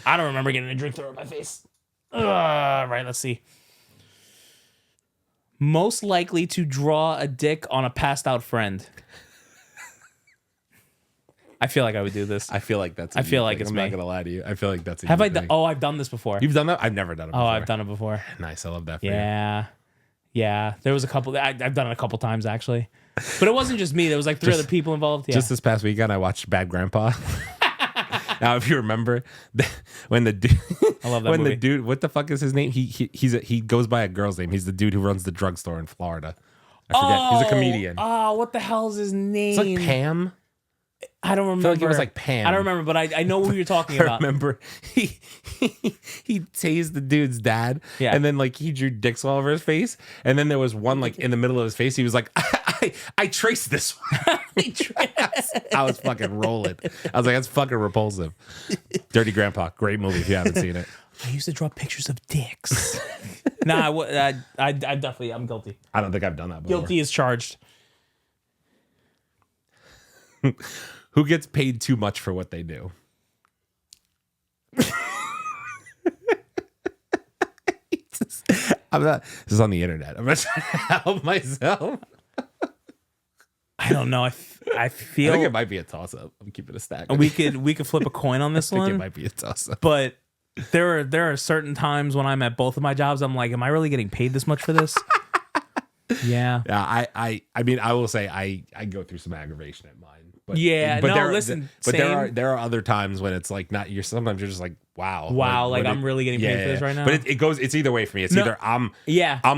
I don't remember getting a drink thrown in my face. Right, let's see. Most likely to draw a dick on a passed out friend. I feel like I would do this. I feel like that's. I feel like it's I'm me. not gonna lie to you. I feel like that's. Have I done? Oh, I've done this before. You've done that? I've never done it before. Oh, I've done it before. Nice. I love that. For you. Yeah. There was a couple. I've done it a couple times actually, but it wasn't just me. There was like three other people involved. Yeah. Just this past weekend, I watched Bad Grandpa. Now, if you remember, when the dude, I love that movie. The dude, what the fuck is his name? He goes by a girl's name. He's the dude who runs the drugstore in Florida. I forget. He's a comedian. Oh, what the hell is his name? It's like Pam. I don't remember. I feel like it was like Pam. I don't remember, but I know who you're talking about. I remember he tased the dude's dad, and then like he drew dicks all over his face, and then there was one like in the middle of his face. He was like, I traced this one. I was fucking rolling. I was like, that's fucking repulsive. Dirty Grandpa, great movie if you haven't seen it. I used to draw pictures of dicks. Nah, I definitely, I'm guilty. I don't think I've done that before. Guilty is charged. Who gets paid too much for what they do? I'm not. This is on the internet. I'm not trying to help myself. I don't know. I feel. I think it might be a toss up. I'm keeping a stack. We could flip a coin on this I think one. it might be a toss up. But there are certain times when I'm at both of my jobs, I'm like, am I really getting paid this much for this? Yeah. Yeah. I mean, I will say I go through some aggravation at mine. But, yeah. but no, listen. But same. there are other times when it's like not. Sometimes you're just like, wow. Like I'm really getting paid for this right now. But it goes. It's either way for me. It's either I'm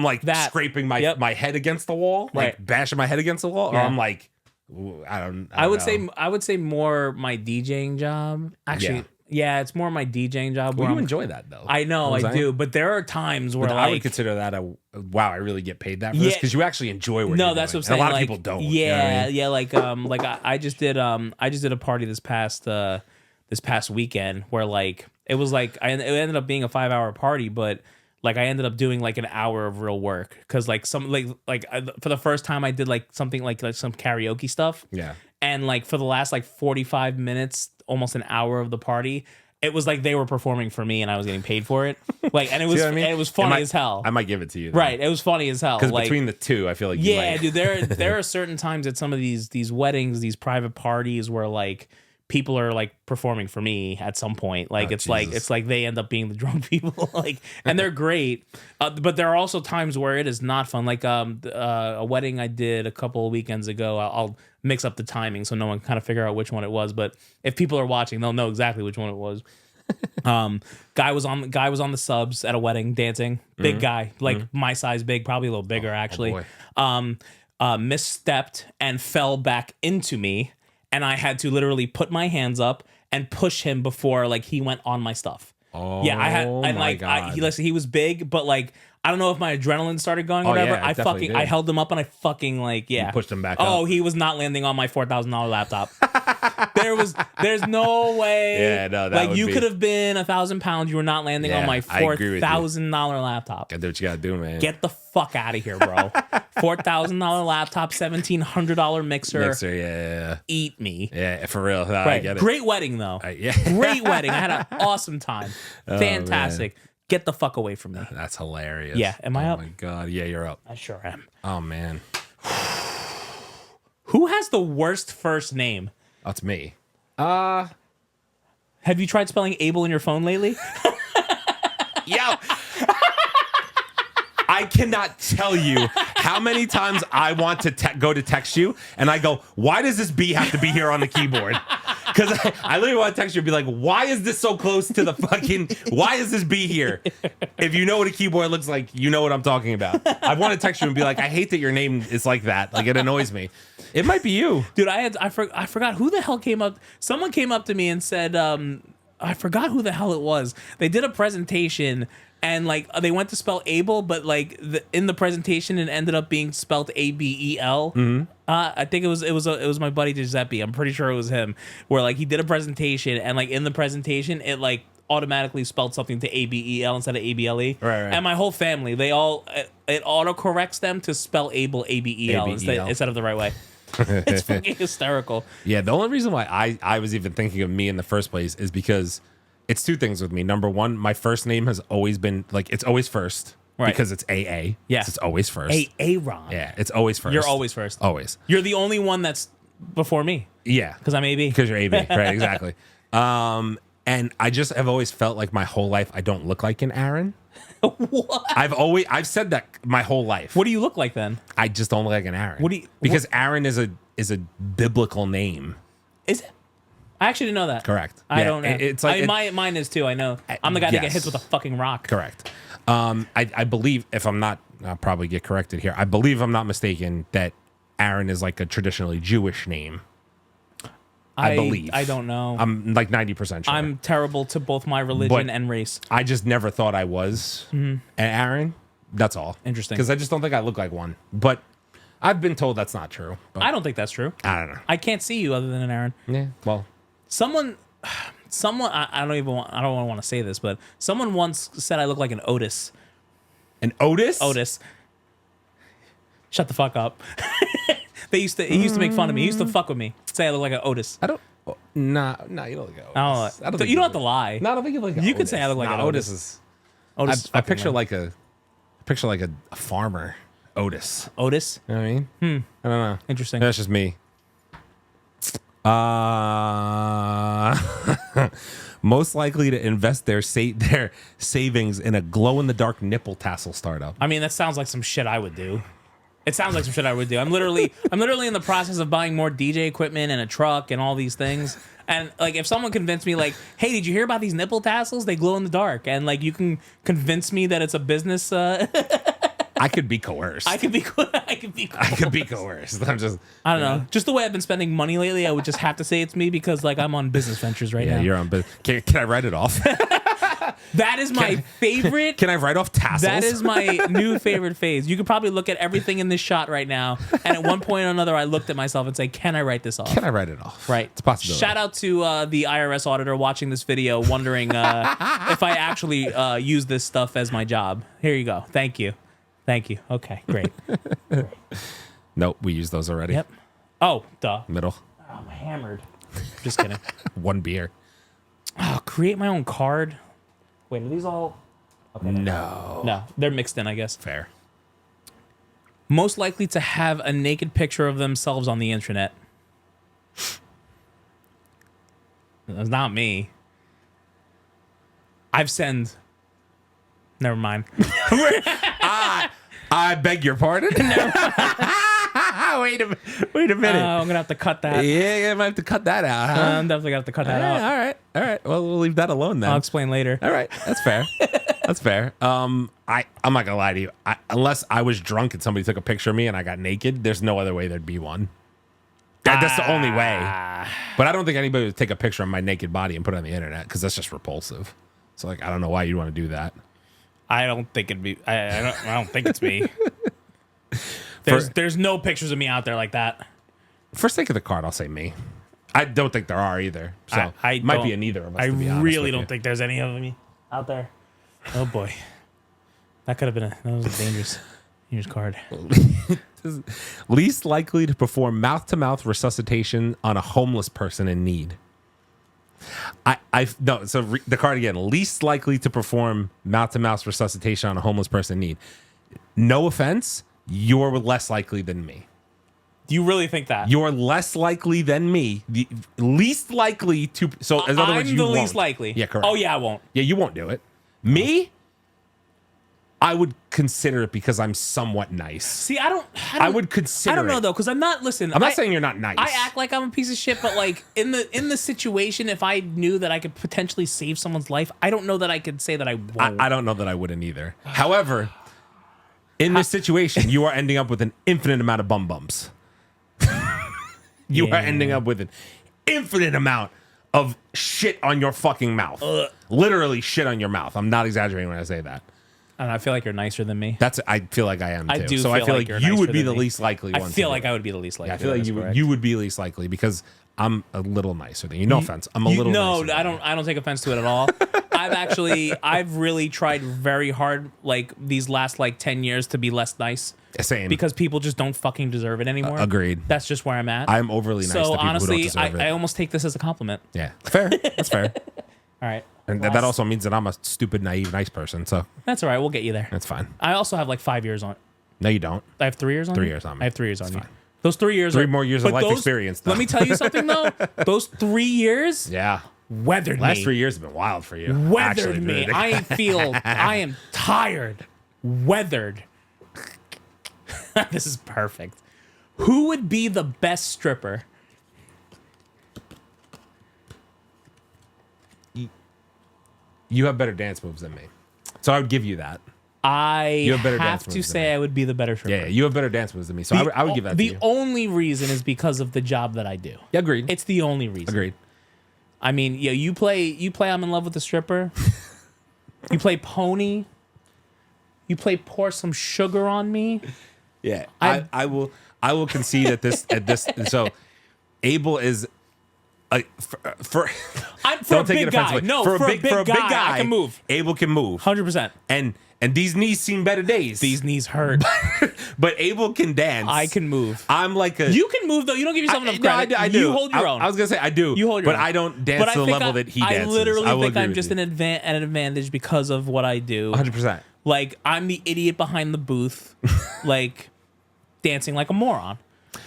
like scraping my head against the wall, like bashing my head against the wall, or I'm like, I would say more my DJing job. Actually, it's more my DJing job. Well, you enjoy that though. I know I do, but there are times where I would consider that wow, I really get paid that for this, because you actually enjoy what you're doing. That's what I'm saying. And a lot of people don't. Yeah, you know what I mean? like I just did a party this past weekend where like it was like it ended up being a 5-hour party, but like I ended up doing like an hour of real work because like some for the first time I did like something like some karaoke stuff. Yeah. And like for the last like 45 minutes, almost an hour of the party, it was like they were performing for me and I was getting paid for it. Like, and it was it was funny as hell. I might give it to you. Right. It was funny as hell. Because between the two, I feel like dude, there are certain times at some of these weddings, these private parties where like people are like performing for me at some point. Like it's like they end up being the drunk people. Like, and they're great. But there are also times where it is not fun. Like a wedding I did a couple of weekends ago. I'll mix up the timing so no one can kind of figure out which one it was. But if people are watching, they'll know exactly which one it was. Guy was on the subs at a wedding dancing. Big guy, like my size big, probably a little bigger actually. Misstepped and fell back into me. And I had to literally put my hands up and push him before like he went on my stuff. Oh, yeah, I had and like God. He was big, but like I don't know if my adrenaline started going or whatever. Yeah, I held him up and I fucking like you pushed him back up. Oh, he was not landing on my $4,000 laptop. There's no way. Yeah, no, that like you could have been 1,000 pounds. You were not landing on my $4,000 laptop. Gotta do what you gotta do, man. Get the fuck out of here, bro. $4,000 laptop, $1,700 mixer. Yeah. Eat me. Yeah, for real. No, right. I get it. Great wedding though. Great wedding. I had an awesome time. Fantastic. Man. Get the fuck away from me. That's hilarious. Yeah. Am I up? Oh my God. Yeah, you're up. I sure am. Oh man. Who has the worst first name? That's me. Have you tried spelling Abel in your phone lately? Yo. I cannot tell you how many times I want to go to text you and I go, why does this B have to be here on the keyboard? Because I literally want to text you and be like, why is this so close to the fucking, why is this B here? If you know what a keyboard looks like, you know what I'm talking about. I want to text you and be like, I hate that your name is like that. Like, it annoys me. It might be you. Dude, I forgot who the hell came up. Someone came up to me and said, I forgot who the hell it was. They did a presentation and like they went to spell Abel, but like in the presentation it ended up being spelled ABEL. Mm-hmm. I think it was my buddy Giuseppe. I'm pretty sure it was him. Where like he did a presentation and like in the presentation it like automatically spelled something to ABEL instead of ABLE. Right. And my whole family, it auto corrects them to spell Abel ABEL instead of the right way. It's fucking hysterical. Yeah, the only reason why I was even thinking of me in the first place is because it's two things with me. Number one, my first name has always been like it's always first. Right. Because it's AA. Yeah. So it's always first. Aaron. Yeah, it's always first. You're always first. Always. You're the only one that's before me. Yeah. Because I'm AB. Because you're AB. Right, exactly. And I just have always felt like my whole life I don't look like an Aaron. What? I've said that my whole life. What do you look like then? I just don't look like an Aaron. What do you? Because Aaron is a biblical name. Is it? I actually didn't know that. Correct. I don't know. It's like mine is too. I know. I'm the guy that gets hit with a fucking rock. Correct. I believe, if I'm not, I'll probably get corrected here. I believe I'm not mistaken that Aaron is like a traditionally Jewish name. I believe. I don't know. I'm like 90% sure. I'm terrible to both my religion and race. I just never thought I was an Aaron. That's all. Interesting. Because I just don't think I look like one. But I've been told that's not true. But I don't think that's true. I don't know. I can't see you other than an Aaron. Yeah. Well, someone I don't want to say this, but someone once said I look like an Otis. An Otis? Otis. Shut the fuck up. He used to make fun of me. He used to fuck with me. Say I look like an Otis. I don't. Nah, you don't look like Otis. I don't think you don't have to lie. No, I don't think you look like You Otis. could say I look like an Otis. Otis I picture like a farmer. Otis. Otis? You know what I mean? I don't know. Interesting. That's just me. Most likely to invest their savings in a glow-in-the-dark nipple tassel startup. I mean, that sounds like some shit I would do. It sounds like some shit I would do. I'm literally in the process of buying more DJ equipment and a truck and all these things. And like, if someone convinced me, like, "Hey, did you hear about these nipple tassels? They glow in the dark," and like, you can convince me that it's a business. I could be coerced. I could be coerced. I'm just. I don't know. Just the way I've been spending money lately, I would just have to say it's me because like I'm on business ventures right now. Yeah, you're on business. Can I write it off? That is my favorite. Can I write off tassels? That is my new favorite phase. You could probably look at everything in this shot right now, and at one point or another, I looked at myself and say, "Can I write this off?" Can I write it off? Right. It's a possibility. Shout out to the IRS auditor watching this video, wondering if I actually use this stuff as my job. Here you go. Thank you. Okay, great. Nope, we used those already. Yep. Oh, duh. Middle. Oh, I'm hammered. Just kidding. One beer. Oh, create my own card. Wait, are these all? Okay, No, they're mixed in, I guess. Fair. Most likely to have a naked picture of themselves on the internet. It's not me. I've sent. Never mind. I beg your pardon. Wait a minute. I'm gonna have to cut that. Yeah, I might have to cut that out. Huh? I'm definitely gonna have to cut that out. All right. Well, we'll leave that alone then. I'll explain later. All right, that's fair. That's fair. I'm not gonna lie to you. Unless I was drunk and somebody took a picture of me and I got naked, there's no other way there'd be one. That's the only way. But I don't think anybody would take a picture of my naked body and put it on the internet because that's just repulsive. So like, I don't know why you'd want to do that. I don't think it'd be. I don't think it's me. There's no pictures of me out there like that. For sake of the card, I'll say me. I don't think there are either. So I might be a neither of us. I to be honest really with don't you. think there's any of me out there. Oh boy, that was a dangerous card. Least likely to perform mouth-to-mouth resuscitation on a homeless person in need. The card again. Least likely to perform mouth-to-mouth resuscitation on a homeless person in need. No offense, you're less likely than me. Do you really think that? You're less likely than me. The least likely to. So, in other words, you won't. I'm the least likely. Yeah, correct. Oh yeah, I won't. Yeah, you won't do it. Me, I would consider it because I'm somewhat nice. See, I would consider. I don't know it. though, because I'm not. Listen, I'm not saying you're not nice. I act like I'm a piece of shit, but like in the situation, if I knew that I could potentially save someone's life, I don't know that I could say that I won't. I don't know that I wouldn't either. However, in this situation, you are ending up with an infinite amount of bum bumps. You are ending up with an infinite amount of shit on your fucking mouth. Literally shit on your mouth. I'm not exaggerating when I say that. And I feel like you're nicer than me. I feel like I am too. I do. So feel I feel like like you're you would nicer be than the me. least likely one. I feel like I would be the least likely. I feel like you would be least likely because I'm a little nicer than you. No offense. I'm a little nicer. No, I don't take offense to it at all. I've really tried very hard, like these last like 10 years, to be less nice. Same. Because people just don't fucking deserve it anymore. Agreed. That's just where I'm at. I'm overly nice to people honestly, who don't deserve it. I almost take this as a compliment. Yeah, fair. That's fair. All right. And that also means that I'm a stupid, naive, nice person. So that's all right. We'll get you there. that's fine. I also have like 5 years on it. No, you don't. I have 3 years on 3 you? years on me. I have 3 years on you. fine. Those 3 years Three are, more years but of life those- experience, though. Let me tell you something, though. Those 3 years Yeah. weathered Last me. 3 years have been wild for you. Weathered Actually, me. dude. I am tired. Weathered. This is perfect. Who would be the best stripper? You have better dance moves than me. So I would give you that. You have better have dance to moves than say me. I would be the better stripper. Yeah, you have better dance moves than me. So I would give that to you. The only reason is because of the job that I do. Yeah, agreed. It's the only reason. Agreed. I mean, yeah, you play I'm in love with the stripper. You play pony. You play pour some sugar on me. Yeah, I will concede at this so Abel is for a big guy. No, for a big guy, I can move. Abel can move. 100%. And these knees seen better days. These knees hurt. But Abel can dance. I can move. I'm like a. You can move though. You don't give yourself enough credit. I do. You hold your own. I was gonna say I do. You hold your but own. I don't dance to the level that he dances. I literally think agree I'm with just you. an advantage because of what I do. 100%. Like I'm the idiot behind the booth, like dancing like a moron.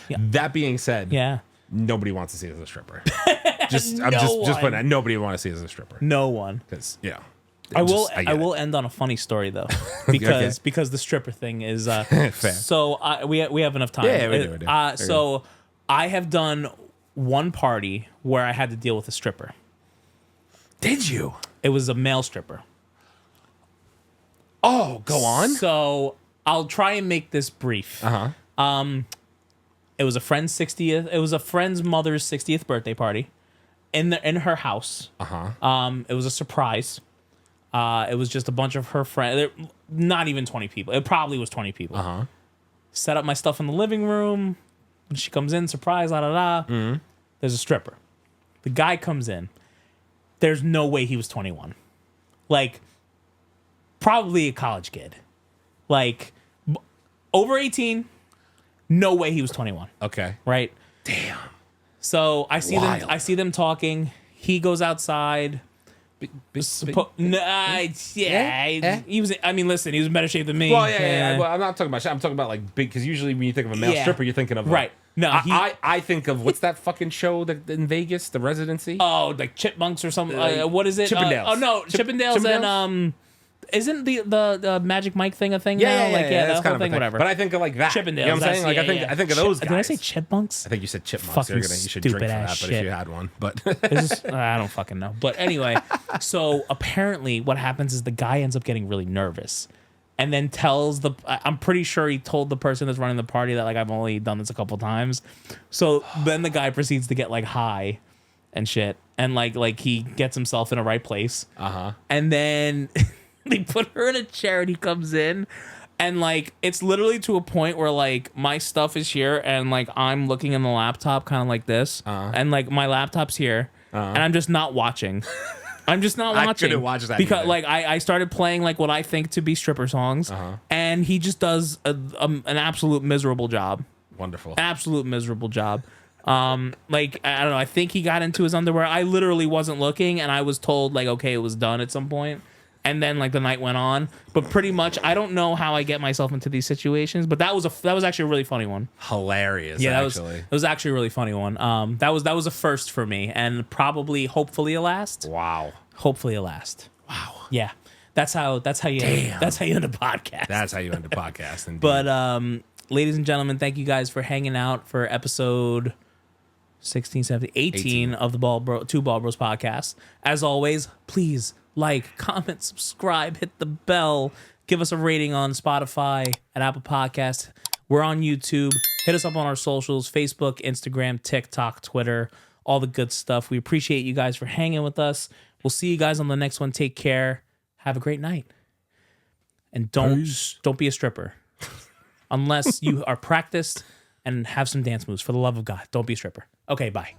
That being said, Yeah. nobody wants to see us as a stripper. I'm just one. putting that. Nobody want to see us as a stripper. No one. Because yeah. I will end on a funny story though, because the stripper thing is Fair. So we have enough time. Yeah, we do. So I have done one party where I had to deal with a stripper. Did you? It was a male stripper. Oh, go on. So I'll try and make this brief. It was a friend's 60th. It was a friend's mother's 60th birthday party, in her house. It was a surprise. It was just a bunch of her friends. Not even 20 people. It probably was 20 people. Set up my stuff in the living room. When she comes in, surprise, la la la. There's a stripper. The guy comes in. There's no way he was 21. Like, probably a college kid. Like, over 18. No way he was 21. Okay. Right? Damn. So I see Wild. them. I see them talking. He goes outside. He was. I mean, listen, he was in better shape than me. Well, yeah. Well, I'm not talking about shit. I'm talking about like big, because usually when you think of a male stripper, you're thinking of right. No, I think of what's that fucking show that in Vegas, The Residency? Oh, like Chipmunks or something. What is it? Chippendales. Oh no, Chippendales and isn't the Magic Mike thing a thing now? Yeah, Like that's that kind whole of thing, whatever. But I think of like that. Chippendales. You know what I'm saying? Like I think of those guys. Did I say Chipmunks? I think you said chipmunks. Fucking You should drink for that, stupid-ass but shit. if you had one. But I don't fucking know. But anyway, so apparently what happens is the guy ends up getting really nervous and then tells I'm pretty sure he told the person that's running the party that like I've only done this a couple times. So then the guy proceeds to get like high and shit. And like he gets himself in a right place. And then they put her in a chair and he comes in. And like it's literally to a point where like my stuff is here and like I'm looking in the laptop kind of like this. And like my laptop's here. And I'm just not watching. I'm just not watching. I couldn't watch that because either. like I started playing like what I think to be stripper songs, and he just does an absolute miserable job. wonderful. Absolute miserable job. Like I don't know. I think he got into his underwear. I literally wasn't looking, and I was told like, okay, it was done at some point. And then like the night went on, but pretty much I don't know how I get myself into these situations. But that was actually a really funny one. Hilarious. Yeah, actually. it was actually a really funny one. That was a first for me, and probably hopefully a last. Wow. Hopefully a last. Wow. Yeah, that's how you end a podcast. That's how you end a podcast. Indeed. But ladies and gentlemen, thank you guys for hanging out for episode 16, 17, 18 of the Two Ball Bros podcast. As always, please like, comment, subscribe, hit the bell, give us a rating on Spotify and Apple Podcasts. We're on YouTube. Hit us up on our socials, Facebook, Instagram, TikTok, Twitter, all the good stuff. We appreciate you guys for hanging with us. We'll see you guys on the next one. Take care. Have a great night. And don't be a stripper. Unless you are practiced and have some dance moves. For the love of God, don't be a stripper. Okay, bye.